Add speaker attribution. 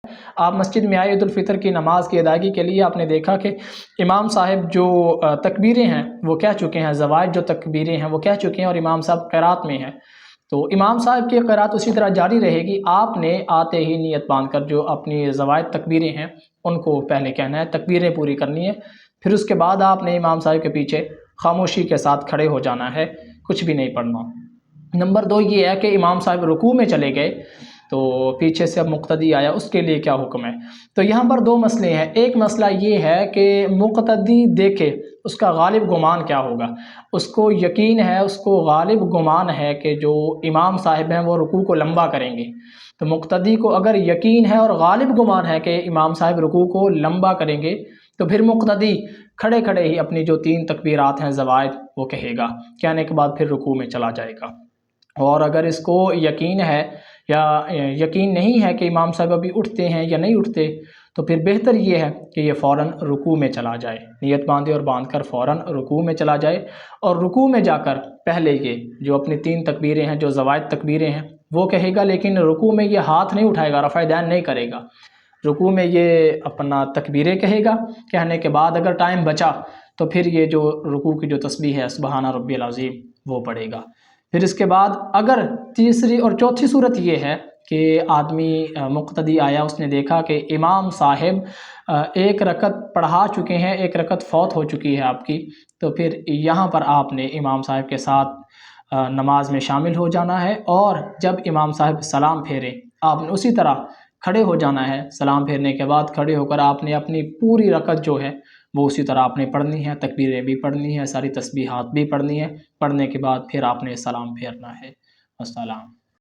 Speaker 1: آپ مسجد میں آئے عید الفطر کی نماز کی ادائیگی کے لیے، آپ نے دیکھا کہ امام صاحب جو تکبیریں ہیں وہ کہہ چکے ہیں، زوائد جو تکبیریں ہیں وہ کہہ چکے ہیں، اور امام صاحب قرات میں ہیں، تو امام صاحب کی قرات اسی طرح جاری رہے گی۔ آپ نے آتے ہی نیت باندھ کر جو اپنی زوائد تکبیریں ہیں ان کو پہلے کہنا ہے، تکبیریں پوری کرنی ہے، پھر اس کے بعد آپ نے امام صاحب کے پیچھے خاموشی کے ساتھ کھڑے ہو جانا ہے، کچھ بھی نہیں پڑھنا۔ نمبر 2 یہ ہے کہ امام صاحب رکوع میں چلے گئے تو پیچھے سے اب مقتدی آیا، اس کے لیے کیا حکم ہے؟ تو یہاں پر 2 مسئلے ہیں۔ ایک مسئلہ یہ ہے کہ مقتدی دیکھے اس کا غالب گمان کیا ہوگا، اس کو یقین ہے، اس کو غالب گمان ہے کہ جو امام صاحب ہیں وہ رکوع کو لمبا کریں گے، تو مقتدی کو اگر یقین ہے اور غالب گمان ہے کہ امام صاحب رکوع کو لمبا کریں گے، تو پھر مقتدی کھڑے کھڑے ہی اپنی جو 3 تکبیرات ہیں زوائد وہ کہے گا، کہنے کے بعد پھر رکوع میں چلا جائے گا۔ اور اگر اس کو یقین ہے یا یقین نہیں ہے کہ امام صاحب ابھی اٹھتے ہیں یا نہیں اٹھتے، تو پھر بہتر یہ ہے کہ یہ فوراً رکوع میں چلا جائے، نیت باندھے اور باندھ کر فوراً رکوع میں چلا جائے، اور رکوع میں جا کر پہلے یہ جو اپنی 3 تکبیریں ہیں، جو زوائد تکبیریں ہیں وہ کہے گا، لیکن رکوع میں یہ ہاتھ نہیں اٹھائے گا، رفع دین نہیں کرے گا۔ رکوع میں یہ اپنا تکبیریں کہے گا، کہنے کے بعد اگر ٹائم بچا تو پھر یہ جو رکوع کی جو تسبیح ہے سبحان ربی العظیم وہ پڑھے گا۔ پھر اس کے بعد اگر تیسری اور چوتھی صورت یہ ہے کہ آدمی مقتدی آیا، اس نے دیکھا کہ امام صاحب 1 رکعت پڑھا چکے ہیں، 1 رکعت فوت ہو چکی ہے آپ کی، تو پھر یہاں پر آپ نے امام صاحب کے ساتھ نماز میں شامل ہو جانا ہے، اور جب امام صاحب سلام پھیرے آپ نے اسی طرح کھڑے ہو جانا ہے۔ سلام پھیرنے کے بعد کھڑے ہو کر آپ نے اپنی پوری رکعت جو ہے وہ اسی طرح آپ نے پڑھنی ہے، تکبیریں بھی پڑھنی ہے، ساری تسبیحات بھی پڑھنی ہے، پڑھنے کے بعد پھر آپ نے سلام پھیرنا ہے۔ السلام۔